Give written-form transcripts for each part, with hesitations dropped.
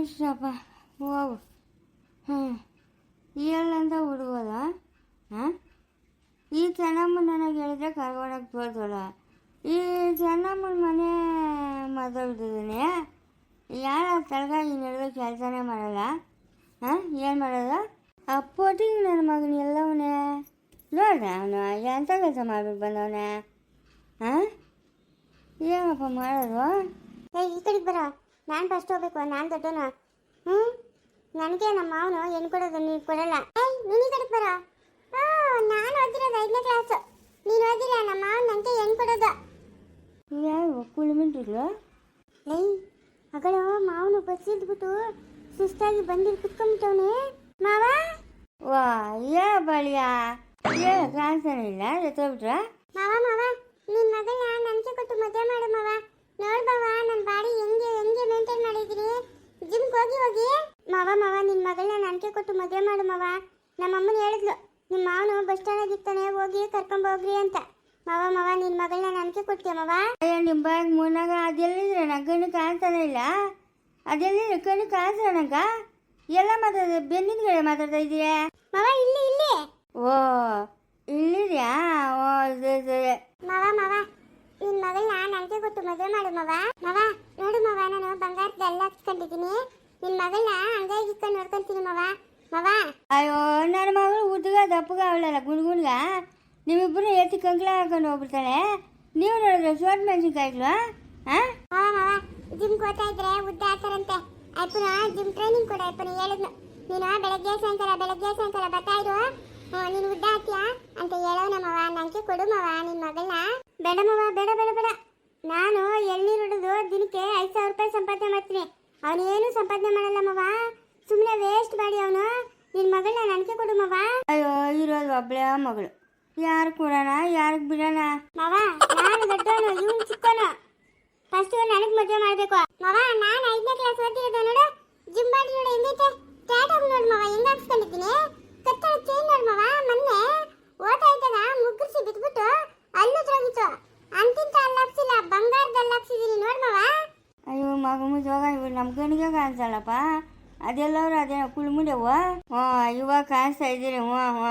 ಇಷ್ಟಪ್ಪ ಹೋಗು. ಹ್ಞೂ ಹೇಳಂತ ಹುಡುಗೋದ. ಹಾಂ ಈ ಚೆನ್ನಮ್ಮ ನನಗೆ ಹೇಳಿದ್ರೆ ಕರ್ಕೊಂಡೋಗಿ ತೋರ್ಸೋಲ್ಲ. ಈ ಚೆನ್ನಮ್ಮನ ಮನೆ ಮಾತಾಡ್ತಿದ್ದೀನಿ. ಯಾರ ತಲೆಗಾಗಿ ನಡೆದ ಕೆಲಸನೇ ಮಾಡಲ್ಲ. ಹಾಂ ಏನು ಮಾಡೋದು? ಆ ಪೋಟಿಗೆ ನನ್ನ ಮಗನ ಎಲ್ಲವನೇ ನೋಡ್ದೆ. ಅವನು ಎಂಥ ಕೆಲಸ ಮಾಡ್ಬಿಟ್ಟು ಬಂದವನೇ. ಹಾಂ ಏನಪ್ಪ ಮಾಡೋದು? ಈ ಕಡೆಗೆ ಬರೋ, ನಾನು ಫಸ್ಟ್ ಹೋಗ್ಬೇಕು, ನಾನು ದೊಡ್ಡವನು. ನನಗೆ ನಮ್ಮ ಮಾವನು ಹೆಣ್ಣು ಕೊಡೋದು, ನೀನು ಕೊಡಲ್ಲ. ನೀನು ಈ ಕಡೆಗೆ ಬರೋ. ನಾನು ಓದಿರೋದು 5ನೇ ಕ್ಲಾಸು, ನೀನು ಓದಿಲ್ಲ. ನಮ್ಮ ಮಾವನು ನನಗೆ ಹೆಣ್ಣು ಕೊಡೋದು. ಯಾವ ಕುಳಿಮಿಂಟಿಗಳು? ಅಗಳು ಮಾವನು ಬಸ್ ಇದ್ಬಿಟ್ಟು ಸುಸ್ತಾಗಿ ಬಂದಿರು ಕುತ್ಕೊಂಡ್ಬಿಟ್ಟವನೆ. ಮಾವ ವಾ ಯಾ ಬಳಿಯ ಕಾಣಿಸ್ತಾನೆ ಇಲ್ಲ ಎತ್ತೋಗ್ಬಿಟ್ರ. ಮಾವ ಮಾವ ನಿನ್ನ ಮಗಳನ್ನ ನನಗೆ ಕೊಟ್ಟು ಮದುವೆ ಮಾಡು ಮಾವ. ನೋಡ್ಬವ ನನ್ನ ಬಾಡಿ ಹೆಂಗೆ ಮೇಂಟೈನ್ ಮಾಡಿದ್ದೀನಿ. ಜಿಮ್ಗೆ ಹೋಗಿ ಮಾವ ನಿನ್ನ ಮಗಳನ್ನ ನನಗೆ ಕೊಟ್ಟು ಮದುವೆ ಮಾಡು ಮಾವ. ನಮ್ಮಮ್ಮನ ಹೇಳಿದ್ಲು, ನಿಮ್ಮ ಮಾವನು ಬಸ್ ಸ್ಟ್ಯಾಂಡಾಗ ಇರ್ತಾನೆ, ಹೋಗಿ ಕರ್ಕೊಂಬೋಗ್ರಿ ಅಂತ. ಮಾವ ನಿನ್ನ ಮಗಳನ್ನ ನನಗೆ ಕೊಡ್ತೀಯ ಮಾವ? ಅಯ್ಯೋ ನಿಮ್ಮ ಬಾಯಿಗೆ ಮುನ್ನಾಗ ಅದೆಲ್ಲಿದ್ರೆ ನಂಗೆ ಕಣ್ಣು ಕಾಣ್ತಾನೆ ಇಲ್ಲ. ಅದೆಲ್ಲಿದ್ರೆ ಕಣ್ಣು ಕಾಣಿಸ್ರ ನಂಗ ಎಲ್ಲ ಮಾತಾಡ ಬೆನ್ನಿನ ಕಡೆ ಮಾತಾಡ್ತಾ ಇದ್ದೀಯ ಮಾವ. ಇಲ್ಲಿ ಓ ಇಲ್ಲಿದ್ಯಾ? ಓ ಸರಿ ಮಾವ ನಿನ್ನ ಮಗಳನ್ನ ನನಗೆ ಕೊಟ್ಟು ಮದುವೆ ಮಾಡು ಮಾವ. ನೋಡು ಮಾವ, ನಾನು ಬಂಗಾರದೆಲ್ಲ ಹಾಕ್ಸ್ಕೊಂಡಿದ್ದೀನಿ. ನಿನ್ನ ಮಗಳನ್ನ ಹಂಗಾಗಿ ಇಟ್ಕೊಂಡು ನೋಡ್ಕೊಂತೀನಿ ಮಾವ. ಅಯ್ಯೋ ನನ್ನ ಮಗಳು ಉದ್ಗ ದಪ್ಪಗ ಅವಳಲ್ಲ ಗುಣ್ಗುಣ್ಗ. ನೀವಿಬ್ಬರು ಎತ್ತಿ ಕಂಕ್ಳ ಹಾಕೊಂಡು ಹೋಗ್ಬಿಡ್ತಾಳೆ. ನೀವು ನೋಡಿದ್ರೆ ಸೋಟ್ ಮೆಣಸಿನ್ಕಾಯ್ಗಳು. ಹಾಂ ಮಾವ ಜಿಮ್ಗೆ ಹೋಗ್ತಾ ಇದ್ರೆ ಉದ್ದ ಹಾಕ್ತಾರಂತೆ. ಅಪ್ಪನ ಜಿಮ್ ಟ್ರೈನಿಂಗ್ ಕೊಡ. ಅಪ್ಪನ ಹೇಳಿದ್ನು, ನೀನು ಬೆಳಗ್ಗೆ ಸಾಯಂಕಾಲ ಬರ್ತಾ ಇರು, ನೀನು ಉದ್ದ ಹಾಕ್ತೀಯಾ ಅಂತ ಹೇಳೋನ ಮಾವ. ನನಗೆ ಕೊಡು ಮಾವ ನಿನ್ನ ಮಗಳನ್ನ. ಬೇಡ ಮಾವ, ಬೇಡ. ನಾನು ಎಳ್ನೀರು ಹೊಡೆದು ದಿನಕ್ಕೆ 5,000 ರೂಪಾಯಿ ಸಂಪಾದನೆ ಮಾಡ್ತೀನಿ. ಅವನೇನು ಸಂಪಾದನೆ ಮಾಡಲ್ಲ ಮಾವ, ಸುಮ್ಮನೆ ವೇಸ್ಟ್ ಮಾಡಿ ಅವನು. ನಿನ್ನ ಮಗಳನ್ನ ನನಗೆ ಕೊಡು ಮಾವ. ಅಯ್ಯೋ ಇರೋದು ಒಬ್ಬಳೇ ಮಗಳು, ಯಾರು ಕೊಡೋಣ ಯಾರಿಗೆ ಬಿಡೋಣ? ಮಾವ ನಾನು ದೊಡ್ಡವನು, ಇವನು ಚಿಕ್ಕವನು. ಫಸ್ಟ್ ನನಗೆ ಮದುವೆ ಮಾಡಬೇಕು ಮಾವ. ನಾನು 5ನೇ ಕ್ಲಾಸ್ ಓದಿರೋದು ನೋಡು. ಜಿಮ್ ಬಾಡಿ ನೋಡು ಹೆಂಗೈತೆ. ಟ್ಯಾಟೋಗ್ ನೋಡು ಮಾವ, ಹೆಂಗೆ ಹಾಕ್ಸ್ಕೊಂಡಿದ್ದೀನಿ. ಕತ್ತಳ ಚೈನ್ ನೋಡು ಮಾವ. ಮೊನ್ನೆ ಓದ್ತಾ ಇದ್ದಾಗ ಮುಗ್ಗಿಸಿ ಬಿದ್ಬಿಟ್ಟು ಅಲ್ಲೂ ಹೋಗಿತ್ತು. ಅಂತಿಂತ ಅಲ್ಲಾಕ್ಸಿಲ್ಲ, ಬಂಗಾರದಲ್ಲಿ ಹಾಕ್ಸಿದ್ದೀನಿ ನೋಡು ಮಾವ. ಅಯ್ಯೋ ಮಗ ಮುಜೋಗ ಇವ್ರು ನಮ್ಮ ಕಣ್ಣಿಗೆ ಕಾಣಿಸಲ್ಲಪ್ಪ. ಅದೆಲ್ಲವ್ರು ಅದೇನೋ ಕುಳ್ಮುಂಡೆವು. ಇವಾಗ ಕಾಣಿಸ್ತಾ ಇದ್ದೀರಿ. ಮಾವ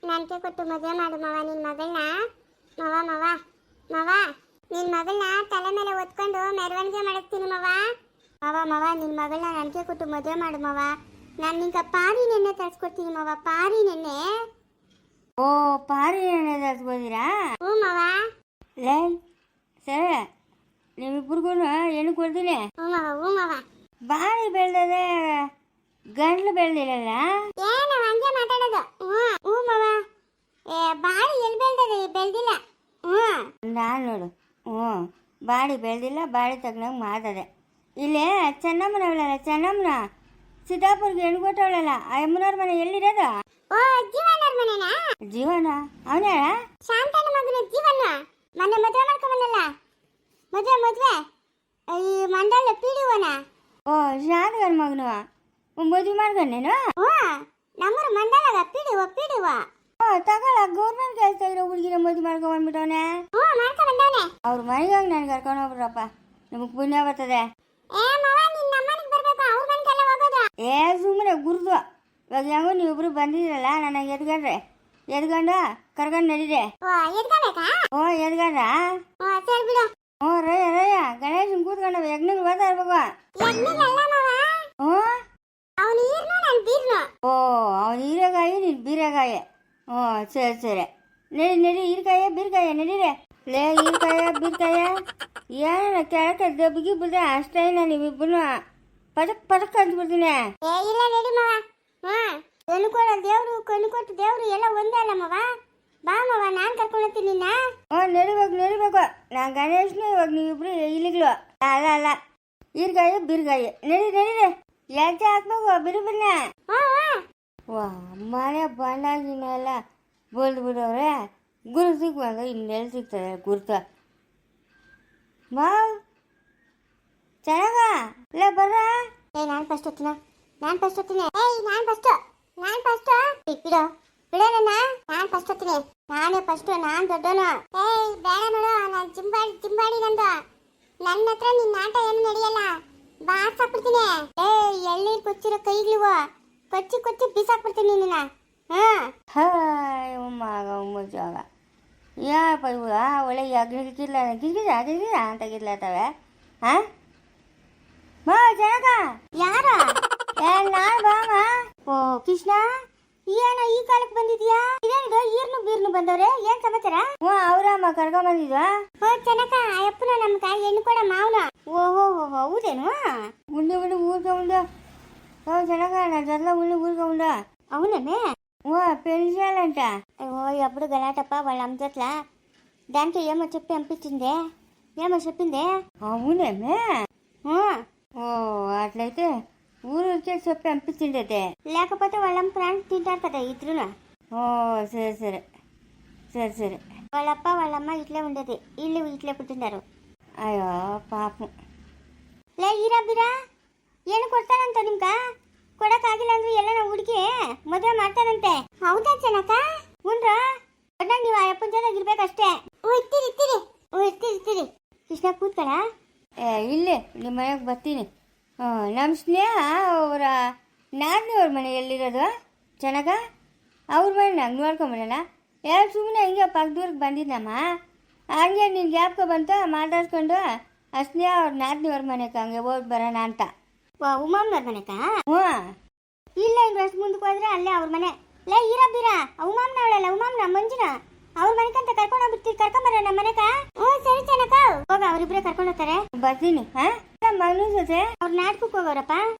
ನನಗೆ ಕೊಟ್ಟು ಮದುವೆ ಮಾಡು ಮಾವ ನಿನ್ನ ಮಗಳನ್ನ. ಮಾವ ನಿನ್ನ ಮಗಳನ್ನ ತಲೆ ಮೇಲೆ ಒತ್ಕೊಂಡು ಮೆರವಣಿಗೆ ಮಾಡಿಸ್ತೀನಿ ಮಾವ. ನಿನ್ನ ಮಗಳನ್ನ ನನಗೆ ಕೊಟ್ಟು ಮದುವೆ ಮಾಡು ಮಾವ. ನಾನು ನಿಂಗೆ ಪಾರಿ ನೆನ್ನೆ ತರಿಸ್ಕೊಡ್ತೀನಿ ಮಾವ. ಪಾರಿ ನೆನ್ನೆ. ಓ ಪಾರಿ ಎಣ್ಣೆ ತರಿಸ್ಬೋದಿರಾ? ಹ್ಞೂ ಮಾವ. ಲೇ ಸರಿ, ನಿಮ್ಮಿಬ್ರಿಗೂ ಹೆಣ್ಣು ಕೊಡ್ತೀನಿ. ಹ್ಞೂ ಮಾವ. ಬಾಳಿ ಬೆಳ್ದದೆ, ಗಂಡ್ಲು ಬೆಳ್ದಿರಲ್ಲ. ಏನು ಹಂಗೆ ಮಾತಾಡೋದು? ಹ್ಞೂ ಮಾವ. ಬಾಳಿ ಎಲ್ಲಿ ಬೆಳ್ದಿಲ್ಲ. ನಾನು ನೋಡು, ಬಾಡಿ ಬೆಳ್ದಿಲ್ಲ, ಬಾಡಿ ತಗೊಂಡಾಗ ಮಾತದೆ. ಇಲ್ಲೇ ಚೆನ್ನಮ್ಮನವಳಲ್ಲ, ಚೆನ್ನಮ್ಮನ ಸಿದ್ದಾಪುರ್ಗೆ ಹೆಣ್ಣು ಕೊಟ್ಟವಳಲ್ಲ, ಆ ಯಮ್ಮನವ್ರ ಮನೆ ಎಲ್ಲಿರೋದು? ಜೀವನವ್ರ ಮನೆನಾ? ಜೀವನ ಅವನೇ ಶಾಂತನ ಮಗನ ಜೀವನ. ಮೊನ್ನೆ ಮದುವೆ ಮಾಡ್ಕೊಂಬಲ್ಲ. ಮದುವೆ ಈ ಮಂಡಲ ಪಿಡಿವನ. ಓ ಶಾಂತಗನ ಮಗನು ಮದುವೆ ಮಾಡ್ಕೊಂಡೇನು? ನಮ್ಮೂರ ಮಂಡಲಗ ಪಿಡಿವ. ತಗೊಳ ಗೌರ್ಮೆಂಟ್ ಕೆಲಸ ಇರೋ ಹುಡುಗಿನ ಮದುವೆ ಮಾಡ್ಕೊಂಡ್ಬಿಟ್ಟವನೆ. ಮಾಡ್ಕೊಂಬಂದವನೆ. ಅವ್ರ ಮನೆಗಾಗ ನಾನು ಕರ್ಕೊಂಡು ಹೋಗ್ಬಿಡ್ರಪ್ಪ, ನಿಮಗೆ ಪುಣ್ಯ ಬರ್ತದೆ. ಸುಮ್ಮನೆ ಗುರ್ದು ಇವಾಗ ಹೆಂಗೋ ನೀವಿಬ್ರು ಬಂದಿದ್ದೀರಲ್ಲ, ನನಗೆ ಎದ್ಗಂಡು ಕರ್ಕೊಂಡು ನಡೀರಿ. ಎದ್ಗಂಡ್ರ? ರಯ್ಯ ಗಣೇಶನ್ ಕೂತ್ಕೊಂಡ ಯಜ್ಞಕ್ಕೆ ಓದ್ತಾ ಇರ್ಬೇಕು. ಅವನು ಹೀರೆಗಾಯಿ, ನೀನು ಬೀರೆಗಾಯಿ. ಸರಿ ನಡಿ ಬೀರ್ಕಾಯ ನಡೀರಿ. ಲೇ ಹೀರ್ಕಾಯ ಬೀರ್ಕಾಯ ಏನ ಕೆಳಕ್ಕೆ ದಬ್ಬಿಗೆ ಬಿಡ್ದೆ ಅಷ್ಟೇ. ನೀವಿಬ್ಬರು ಪಟಕ್ ಅಂದ್ಬಿಡ್ತೀನಿ. ಕಣ್ಣು ಕೊಟ್ಟು ದೇವ್ರು ಎಲ್ಲ ಒಂದೇ ಅಲ್ಲ ಮಾವ. ಬಾ ಮಾವ, ನಾನು ಕರ್ಕೊಂಡು ಹೋಗ್ತೀನಿ ನಿನ್ನ. ನಡಿಬೇಕು. ನಾನು ಗಣೇಶ್ನು ಇವಾಗ ನೀವಿಬ್ರು ಇಲ್ಲಿಗ್ಲು. ಅಲ್ಲ ಹೀರ್ಕಾಯಿ ಬೀರ್ಕಾಯಿ ನಡೀರಿ. ಹೆಜ್ಜೆ ಹಾಕ್ಬೇಕು ಬಿರುಬಿನ್ನ. ವಾ ಮನೆ ಬಂದಾಗಿನೆಲ್ಲ ಬೋಲ್ದು ಬಿಡೋರೆ. ಗುರು ಸಿಕ್ಕುವಾಗ ಇನ್ನೆಲ್ಲಿ ಸಿಗ್ತದೆ ಗುರ್ತ? ಮಾವ್ ಚೆನ್ನಾಗ ಇಲ್ಲ ಬರ್ರ. ನಾನು ಫಸ್ಟ್ ಹೋಗ್ತೀನಿ. ನಾನು ಫಸ್ಟ್ ಬಿಡೋ ನನ್ನ. ನಾನು ಫಸ್ಟ್ ಹೋಗ್ತೀನಿ. ನಾನೇ ಫಸ್ಟ್. ನಾನು ದೊಡ್ಡವನು. ಬೇಡ ನೋಡು, ನಾನು ಜಿಂಬಾಡಿ ನಂದು. ನನ್ನ ಹತ್ರ ನಿನ್ನ ಆಟ ಏನು ನಡೆಯಲ್ಲ. ಬಾರ್ಸಾಕ್ಬಿಡ್ತೀನಿ. ಏ ಎಳ್ನೀರ್ ಕೊಚ್ಚಿರೋ ಕೈಗ್ಲಿವ ಕೊಚ್ಚಿ ಕೊಚ್ಚಿ ಬಿಸಾಕ್ಬಿಡ್ತೀನಿ ನಿನ್ನ. ಹಾ ಹಾಯ್ ಮಗ ಜಾಗ ಯಾಪ ಇವು ಒಳ್ಳೆ ಗಿರ್ಗಿಲ್ಲ ಗಿರ್ಗಿದ ಅಂತ ಗಿರ್ಲತ್ತವೆ ಹಾಂ ಮಾ ಜನಕ ಯಾರ? ನಾನು ಬಾಮ. ಓ ಕೃಷ್ಣ, ಏನೋ ಈ ಕಾಲಕ್ಕೆ ಬಂದಿದ್ಯಾ? ಇದೇನಿದು ಈರ್ನು ಬೀರ್ನು ಬಂದವ್ರೆ, ಏನ್ ಸಮಾಚಾರ? ಹ್ಞೂ ಅವರಮ್ಮ ಕರ್ಕೊಂಬಂದಿದ್ವಾ? ಓ ಚೆನ್ನಕ, ಅಯ್ಯಪ್ಪನ ನಮ್ಗ ಹೆಣ್ಣು ಕೊಡ ಮಾವನ. ಓಹೋ ಹೌದೇನು? ಉಂಡೆ ಊರ್ಗ ಉಂಡು. ಓ ಜನಕ నా జల్ల ఉల్లి ఊరుగా ఉండా. అవునమే. ఓ పెళ్లి చేయాలంట. ఓ ఎప్పుడు గలాటప్ప వాళ్ళ అమ్మట్ల దాంట్లో ఏమో చెప్పి పంపించిందే. ఏమో చెప్పిందే? అవునేమే. ఓ అట్లయితే ఊరికే చెప్పి పంపించిండైతే. లేకపోతే వాళ్ళమ్మ ప్రాణం తింటారు కదా ఇద్దరును. ఓ సరే సరే సరే సరే. వాళ్ళప్ప వాళ్ళమ్మ ఇట్లే ఉండేది, ఇల్లు ఇట్లే పుట్టినారు. అయ్యో పాపం. ಲೇ ಈರಬ್ಬಿರಾ, ಏನು ಕೊಡ್ತಾರಂತ ನಿಮ್ಗ? ಕೊಡಕ್ಕಾಗಿಲ್ಲ ಅಂದ್ರೆ ಎಲ್ಲ ಹುಡುಗಿ ಮದುವೆ ಮಾಡ್ತಾರಂತೆ. ಹೌದಾ ಚೆನ್ನಕ? ಹುನ್ರ ಒಟ್ನಾಗ ನೀವು ಅಯ್ಯಪ್ಪನ ಜೊತೆಗೆ ಇರ್ಬೇಕಷ್ಟೇ. ಇರ್ತೀರಿ. ಕೃಷ್ಣ ಕೂತ್ಕಳ. ಇಲ್ಲೇ ನಿಮ್ಮ ಮನೆಗೆ ಬರ್ತೀನಿ. ನಮ್ಮ ಸ್ನೇಹ ಅವರ ನಾದಿನಿಯವ್ರ ಮನೆ ಎಲ್ಲಿರೋದು ಚೆನ್ನಾಗ ಅವ್ರ ಮನೆ ನಂಗೆ ನೋಡ್ಕೊಂಬರೋಣ. ಯಾರು ಸುಮ್ಮನೆ ಹಿಂಗೆ ಪಕ್ಕದೂರಿಗೆ ಬಂದಿದ್ದಮ್ಮ, ಹಂಗೆ ನಿನ್ನ ಜ್ಞಾಪಕ ಬಂತು ಮಾತಾಡ್ಸ್ಕೊಂಡು ಆ ಸ್ನೇಹ ಅವ್ರ ನಾದಿನಿಯವ್ರ ಮನೆಗೆ ಹಂಗೆ ಹೋಗಿ ಬರೋಣ ಅಂತ. ಉಮಾಮ್ನವ್ರ ಮನೆಕ? ಹ್ಞೂ ಇಲ್ಲ, ಇನ್ನು ಅಷ್ಟು ಮುಂದಕ್ಕೆ ಹೋದ್ರೆ ಅಲ್ಲೇ ಅವ್ರ ಮನೆ. ಲೇ ಈರಬ್ಬಿರಾ, ಉಮಾಮ್ನ ಅವಳಲ್ಲ, ಉಮಾಮ್ನ ಮಂಜುನ ಅವ್ರ ಮನೆಕಂತ ಕರ್ಕೊಂಬರ ನಮ್ಮ ಮನೆಕ. ಹ್ಞೂ ಸರಿ ಚೆನ್ನಕ, ಹೋಗ ಅವ್ರಿಬ್ರೆ ಕರ್ಕೊಂಡು ಹೋಗ್ತಾರೆ. ಬರ್ತೀನಿ. ಹಾಂ ಮಗನೂ ಜೊತೆ ಅವ್ರ ನಾಟಕಕ್ಕೆ ಹೋಗೋರಪ್ಪ.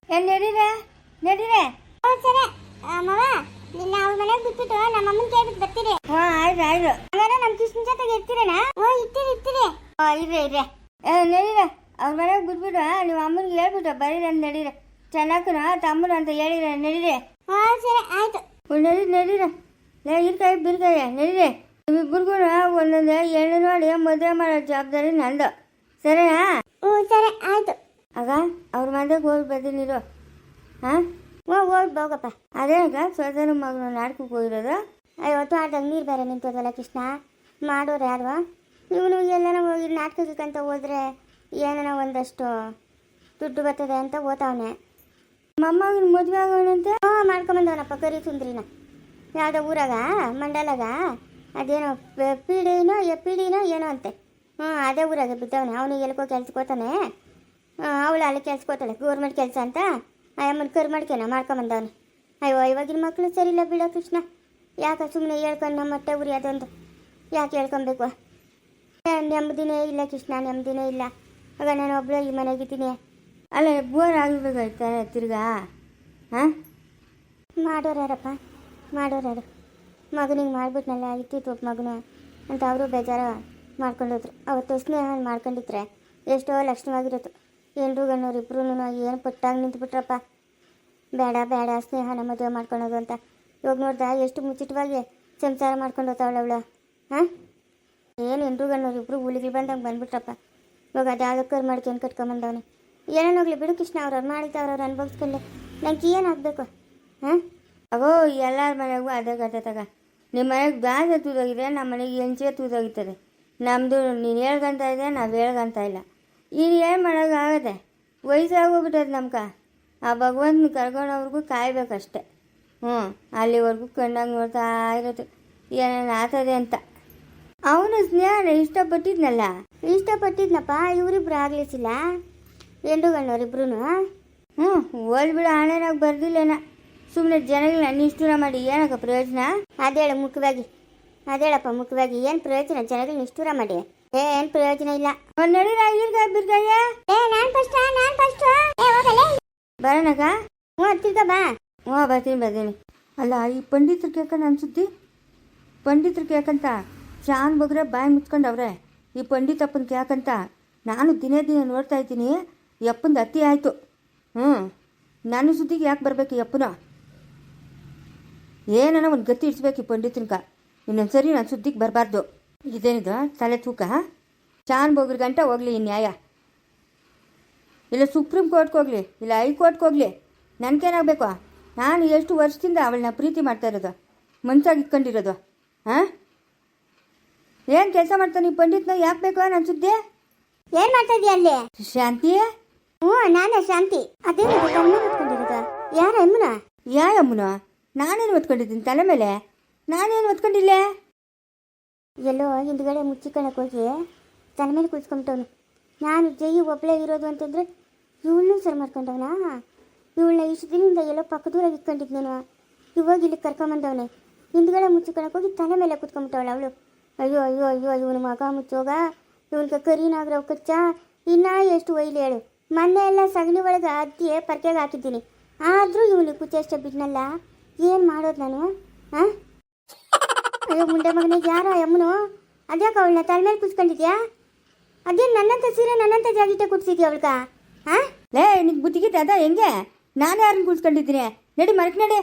ನಡೀರೆ. ಹ್ಞೂ ಸರಿ ಮಾವ, ನಿನ್ನ ಅವ್ರ ಮನೆಗೆ ಬಿಟ್ಬಿಟ್ಟು ನಮ್ಮ ಅಮ್ಮನ ಕೇಳ್ಬಿಟ್ಟು ಬರ್ತೀರಿ. ಹ್ಞೂ ಆಯ್ತು. ಹಂಗಾರೆ ನಮ್ಮ ಕೃಷ್ಣ ಜೊತೆಗೆ ಇರ್ತೀರೇನಾ? ಹ್ಞೂ ಇರ್ತೀರಿ. ಇರ್ರೆ. ನಡೀರೆ. ಅವ್ರ ಮನೆಗೆ ಬಿಟ್ಬಿಟ್ಟು ನಿಮ್ಮ ಅಮ್ಮನಿಗೆ ಹೇಳ್ಬಿಟ್ಟು ಬರೀರಿ ಅಂತ ನಡೀರೆ. ಚೆನ್ನಾಕನ ತಮ್ಮನ ಅಂತ ಹೇಳಿದ್ರೆ ನಡೀರೆ. ಹಾಂ ಸರಿ ಆಯ್ತು. ನಡೀರೆ. ಇರ್ಕಾಯಿ ಬಿರ್ಕಾಯಿ ನಡೀರೆ. ನಿಮ್ಮಿಬ್ಬರಿಗೂ ಒಂದೊಂದು ಹೆಣ್ಣು ನೋಡಿ ಮದುವೆ ಮಾಡೋ ಜವಾಬ್ದಾರಿ ನಂದು, ಸರಿನಾ? ಹ್ಞೂ ಸರಿ ಆಯ್ತು. ಆಗ ಅವ್ರ ಮನೆಗೆ ಹೋಗಿ ಬರ್ತೀನಿರು. ಹಾಂ ಹೋಗಪ್ಪ. ಅದೇನಕ ಸ್ವತಃ ಮಗನ ನಾಟಕಕ್ಕೆ ಹೋಗಿರೋದು. ಇವತ್ತು ಆದಾಗ ನೀರು ಬೇರೆ ನಿಂತದಲ್ಲ ಕೃಷ್ಣ, ಮಾಡೋರು ಯಾರು? ಇವನು ಎಲ್ಲನ ಹೋಗಿ ನಾಟಕಕ್ಕಂತ ಹೋದ್ರೆ ಏನೋ ಒಂದಷ್ಟು ದುಡ್ಡು ಬರ್ತದೆ ಅಂತ ಓದ್ತಾವನೆ. ಮೊಮ್ಮಗನ ಮದುವೆ ಆಗೋಣಂತೆ. ಮಾಡ್ಕೊಂಬಂದವನಪ್ಪ ಕರಿ ಸುಂದ್ರಿನ, ಯಾವುದೋ ಊರಾಗ ಮಂಡಲಾಗ ಅದೇನೋ ಪಿಡಿನೋ ಏನೋ ಅಂತೆ. ಅದೇ ಊರಾಗ ಬಿದ್ದವನೆ. ಅವನು ಎಲ್ಕೋ ಕೆಲ್ಸಕ್ಕೆ ಹೋಗ್ತಾನೆ, ಅವಳು ಅಲ್ಲಿ ಕೆಲ್ಸಕ್ಕೆ ಹೋಗ್ತಾಳೆ, ಗೌರ್ಮೆಂಟ್ ಕೆಲಸ ಅಂತ. ಅಮ್ಮನ ಕರು ಮಾಡ್ಕೇನ ಮಾಡ್ಕೊಂಬಂದವನೆ. ಅಯ್ಯೋ ಇವಾಗಿನ ಮಕ್ಕಳು ಸರಿ ಇಲ್ಲ ಬಿಡೋ ಕೃಷ್ಣ. ಯಾಕೆ ಸುಮ್ಮನೆ ಹೇಳ್ಕೊಂಡು ನಮ್ಮ ಹೊಟ್ಟೆ ಉರಿ ಅದೊಂದು ಯಾಕೆ ಹೇಳ್ಕೊಬೇಕು? ನೆಮ್ಮದಿನೇ ಇಲ್ಲ ಕೃಷ್ಣ, ನೆಮ್ಮದಿನೇ ಇಲ್ಲ. ಆಗ ನಾನು ಒಬ್ಬಳು ಈ ಮನೆಗಿದ್ದೀನಿ. ಅಲ್ಲ ಬೋರ್ ಆಗಿರ್ಬೇಕಾಯ್ತಾನೆ ತಿರ್ಗಾ. ಹಾಂ ಮಾಡೋರ್ಯಾರಪ್ಪ, ಮಾಡೋರ್ಯಾರು? ಮಗನಿಗೆ ಮಾಡ್ಬಿಟ್ನಲ್ಲ ಇತ್ತಿತ್ತು ಮಗನು ಅಂತ ಅವರು ಬೇಜಾರು ಮಾಡ್ಕೊಂಡೋದ್ರು. ಅವತ್ತು ಸ್ನೇಹ ಮಾಡ್ಕೊಂಡಿದ್ರೆ ಎಷ್ಟೋ ಲಕ್ಷಣವಾಗಿರೋದು. ಹೆಂಡ್ರು ಗಣ್ಣವ್ರು ಇಬ್ರು ಏನು ಪಟ್ಟಾಗಿ ನಿಂತ್ಬಿಟ್ರಪ್ಪ. ಬೇಡ ಸ್ನೇಹನ ಮದುವೆ ಮಾಡ್ಕೊಳೋದು ಅಂತ. ಇವಾಗ ನೋಡ್ದ ಎಷ್ಟು ಮುಚ್ಚಿಟವಾಗಿ ಸಂಸಾರ ಮಾಡ್ಕೊಂಡು ಹೋಗ್ತಾವಳವಳು. ಹಾಂ ಏನು ಹೆಂಡ್ರು ಗಣ್ಣವ್ರು ಇಬ್ರು ಹುಲಿಗೆ ಬಂದಂಗೆ ಬಂದ್ಬಿಟ್ರಪ್ಪ. ಇವಾಗ ಅದ್ಯಾವುದೋ ಕರ್ ಮಾಡ್ಕೊಂಡು ಕಟ್ಕೊಂಬಂದವನೆ. ಏನೇನೋಗ್ಲಿ ಬಿಡು ಕೃಷ್ಣ, ಅವ್ರವ್ರು ಮಾಡಿದ್ದವ್ರವ್ರು ಅನುಭವಿಸ್ಕೊಂಡು ನಂಗೆ ಏನು ಆಗಬೇಕು? ಹಾಂ ಅಗೋ ಎಲ್ಲರ ಮನೆಗೂ ಅದೇ ಕತೆ ತಗ. ನಿಮ್ಮ ಮನೆಗೆ ಬ್ಯಾಸ ತೂದೋಗಿದೆ, ನಮ್ಮ ಮನೆಗೆ ಹೆಂಚೆ ತೂದೋಗಿತ್ತದೆ. ನಮ್ಮದು ನೀನು ಹೇಳ್ಕಂತ ಇದೆ, ನಾವು ಹೇಳ್ಕಂತ ಇಲ್ಲ. ಈಗ ಏನು ಮಾಡೋಕ್ಕಾಗತ್ತೆ? ವಯಸ್ಸಾಗೋಗ್ಬಿಟ್ಟದೆ ನಮ್ಗೆ. ಆ ಭಗವಂತನ ಕರ್ಕೊಂಡವ್ರಿಗೂ ಕಾಯ್ಬೇಕಷ್ಟೆ. ಅಲ್ಲಿವರೆಗೂ ಕಣ್ಣಾಗ ನೋಡ್ತಾ ಇರೋದು ಏನೇನು ಆಗ್ತದೆ ಅಂತ. ಅವನು ಸ್ನೇಹನ ಇಷ್ಟಪಟ್ಟಿದ್ನಪ್ಪ. ಇವರಿಬ್ರು ಆಗ್ಲಿಸಿಲ್ಲ, ಹೆಂಡುಗಣ್ಣವ್ರಿಬ್ರು. ಹೋಲ್ಬಿಡ ಹಣೆನಾಗ ಬರ್ದಿಲ್ಲೇನ. ಸುಮ್ಮನೆ ಜನಗಳನ್ನ ನಿಷ್ಠೂರ ಮಾಡಿ ಏನಕ್ಕ ಪ್ರಯೋಜನ? ಅದೇಳು ಮುಖ್ಯವಾಗಿ, ಅದೇಳಪ್ಪ ಮುಖ್ಯವಾಗಿ. ಏನು ಪ್ರಯೋಜನ ಜನಗಳು ನಿಷ್ಠೂರ ಮಾಡಿ? ಏನು ಪ್ರಯೋಜನ ಇಲ್ಲ. ನಡೀರ ಬಿರ್ಗಾಯ. ನಾನು ಫಸ್ಟ್ ಬರೋಣಕ್ಕ? ತಿರ್ಗ ಬಾ. ಬರ್ತೀನಿ. ಅಲ್ಲ ಈ ಪಂಡಿತರು ಕೇಳ್ಕೊಂಡು ಅನ್ಸುತ್ತಿ. ಪಂಡಿತರು ಕೇಳ್ಕಂತ ಶಾನ್ ಬಗ್ರೆ ಬಾಯಿ ಮುಚ್ಕೊಂಡವ್ರೆ. ಈ ಪಂಡಿತಪ್ಪನ ಕೇಳ್ಕಂತ ನಾನು ದಿನೇ ನೋಡ್ತಾ ಇದ್ದೀನಿ. ಯಪ್ಪಂದು ಅತಿ ಆಯಿತು. ನನ್ನ ಸುದ್ದಿಗೆ ಯಾಕೆ ಬರಬೇಕು ಯಪ್ಪನ? ಏನೋ ಒಂದು ಗತಿ ಇಡ್ಸ್ಬೇಕು ಈ ಪಂಡಿತನ್ಕ. ಇನ್ನೊಂದು ಸರಿ ನನ್ನ ಸುದ್ದಿಗೆ ಬರಬಾರ್ದು. ಇದೇನಿದು ತಲೆ ತೂಕ? ಶಾನ್ ಬಗ್ರ ಗಂಟ ಹೋಗಲಿ ಈ ನ್ಯಾಯ. ಇಲ್ಲ ಸುಪ್ರೀಂ ಕೋರ್ಟ್ಗೆ ಹೋಗಲಿ, ಇಲ್ಲ ಹೈಕೋರ್ಟ್ಗೆ ಹೋಗಲಿ, ನನಗೇನಾಗಬೇಕು? ನಾನು ಎಷ್ಟು ವರ್ಷದಿಂದ ಅವಳನ್ನ ಪ್ರೀತಿ ಮಾಡ್ತಾ ಇರೋದು, ಮನ್ಸಾಗಿ ಇಟ್ಕೊಂಡಿರೋದು. ಹಾಂ ಏನು ಕೆಲಸ ಮಾಡ್ತಾನೆ ಈ ಪಂಡಿತ್ನ? ಯಾಕೆ ಬೇಕು ನನ್ನ ಸುದ್ದಿ? ಏನು ಮಾಡ್ತಾ ಇದೀಯ ಅಲ್ಲಿ? ಶಾಂತಿ ಹ್ಞೂ ನಾನೇ ಶಾಂತಿ. ಅದೇನು ತಲೆ ಹೊತ್ಕೊಂಡಿರೋದ? ಯಾರ ಅಮ್ಮನ? ಯಾವ ಅಮ್ಮನ? ನಾನೇನು ಹೊತ್ಕೊಂಡಿದ್ದೀನಿ ತಲೆ ಮೇಲೆ? ನಾನೇನು ಹೊತ್ಕೊಂಡಿಲ್ಲ. ಎಲ್ಲೋ ಹಿಂದ್ಗಡೆ ಮುಚ್ಚಿಕೊಳ್ಳಕ್ಕೆ ಹೋಗಿ ತಲೆ ಮೇಲೆ ಕುಳಿಸ್ಕೊಂಬಿಟ್ಟವನು. ನಾನು ಜೈ ಒಬ್ಬಳೇ ಇರೋದು ಅಂತಂದರೆ ಇವಳನ್ನೂ ಸರಿ ಮಾಡ್ಕೊಂಡವನ. ಇವಳನ್ನ ಇಷ್ಟು ದಿನದಿಂದ ಎಲ್ಲೋ ಪಕ್ಕದೂರಾಗಿ ಇಟ್ಕೊಂಡಿದ್ನೇನು. ಇವಾಗ ಇಲ್ಲಿ ಕರ್ಕೊಂಬಂದವನೆ. ಹಿಂದ್ಗಡೆ ಮುಚ್ಚಿಕೊಳ್ಳಕ್ಕೆ ಹೋಗಿ ತಲೆ ಮೇಲೆ ಕುತ್ಕೊಂಬಿಟ್ಟವಳು ಅವಳು. ಅಯ್ಯೋ ಅಯ್ಯೋ ಅಯ್ಯೋ ಇವನು ಮಗ ಮುಚ್ಚೋಗ. ಇವನ್ಗೆ ಕರಿನಾಗ್ರವ್ ಕಚ್ಚ ಇನ್ನೂ ಎಷ್ಟು ಒಯ್ಲಿ ಹೇಳು. ಮೊನ್ನೆ ಎಲ್ಲ ಸಗಣಿ ಒಳಗೆ ಅದ್ದಿ ಪರ್ಕೆಗೆ ಹಾಕಿದ್ದೀನಿ. ಆದರೂ ಇವನಿಗೆ ಕುಚ್ಚೆಷ್ಟೇ ಬಿಟ್ನಲ್ಲ. ಏನು ಮಾಡೋದು ನಾನು? ಹಾಂ? ಅಯ್ಯೋ ಮುಂಡೆ ಮಗನೇ, ಯಾರ ಅಮ್ಮನು? ಅದ್ಯಾಕೆ ಅವಳನ್ನ ತಲೆ ಮೇಲೆ ಕುಚ್ಕೊಂಡಿದ್ಯಾ? ಅದೇನು ನನ್ನಂತ ಸೀರೆ ನನ್ನಂತ ಜಾಗಿಟ್ಟೆ ಕುಟ್ಸಿದ್ಯಾ ಅವಳ್ಗ? ಹಾಂ? ಲೇ ನಿಂಗೆ ಬುದ್ಧಿಗಿದ್ದ ಅದ ಹೆಂಗೆ? ನಾನು ಯಾರನ್ನ ಕೂರಿಸ್ಕೊಂಡಿದ್ದೀನಿ? ನಡಿ ಮರಕ್ಕೆ ನಡಿ.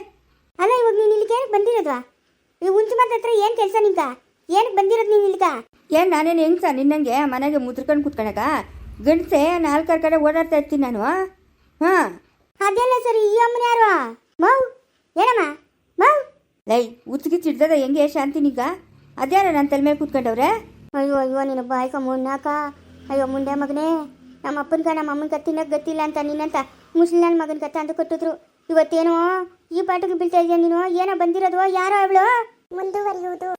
ಅಲ್ಲ ಇವಾಗ ನೀನು ಇಲ್ಲಿಗೆ ಏನಕ್ಕೆ ಬಂದಿರೋದ್ವಾ? ಈ ಹುಂಚು ಮಾತ್ರ ಹತ್ರ ಏನು ಕೆಲಸ ನಿಂಕ? ಏನಕ್ಕೆ ಬಂದಿರೋದು ನೀನು ಇಲ್ಲಿಗ? ಏನು ನಾನೇನು ಹೆಂಗ್ಸ ನಿನ್ನಂಗೆ ಮನೆಗೆ ಮುದ್ರಕೊಂಡು ಕೂತ್ಕೊಳಕ? ಗಂಡಸೆ ನಾಲ್ಕಾರು ಕಡೆ ಓಡಾಡ್ತಾ ಇರ್ತೀನಿ ನಾನು. ಹಾಂ, ಅದೆಲ್ಲ ಸರಿ. ಈ ಅಮ್ಮನ ಯಾರು? ಮೌ ಏನಮ್ಮ ಮೌ? ಲೈ ಉಚ್ಚಿಗೆ ಚಿಡ್ದದ ಹೆಂಗೆ ಶಾಂತಿ ನಿಂಗ? ಅದ್ಯಾರ ನನ್ನ ತಲೆ ಮೇಲೆ ಕೂತ್ಕೊಂಡವ್ರೆ? ಅಯ್ಯೋ ಅಯ್ಯೋ ನಿನ್ನ ಬಾಯ್ಕ ಮುನ್ನಾಕ. ಅಯ್ಯೋ ಮುಂಡೆ ಮಗನೇ, ನಮ್ಮ ಅಪ್ಪನ್ಕ ನಮ್ಮ ಅಮ್ಮನ ತಿನ್ನಕ್ಕೆ ಗೊತ್ತಿಲ್ಲ ಅಂತ ನಿನ್ನಂತ ಮುಸ್ಲಿಂ ನನ್ನ ಮಗನ ಕತ್ತ ಅಂತ ಕೊಟ್ಟಿದ್ರು. ಇವತ್ತೇನೋ ಈ ಪಾಠಕ್ಕೆ ಬೀಳ್ತಾ ಇದೆಯಾ ನೀನು? ಏನೋ ಬಂದಿರೋದು? ಯಾರೋ ಅವಳು? ಮುಂದುವರಿಯುವುದು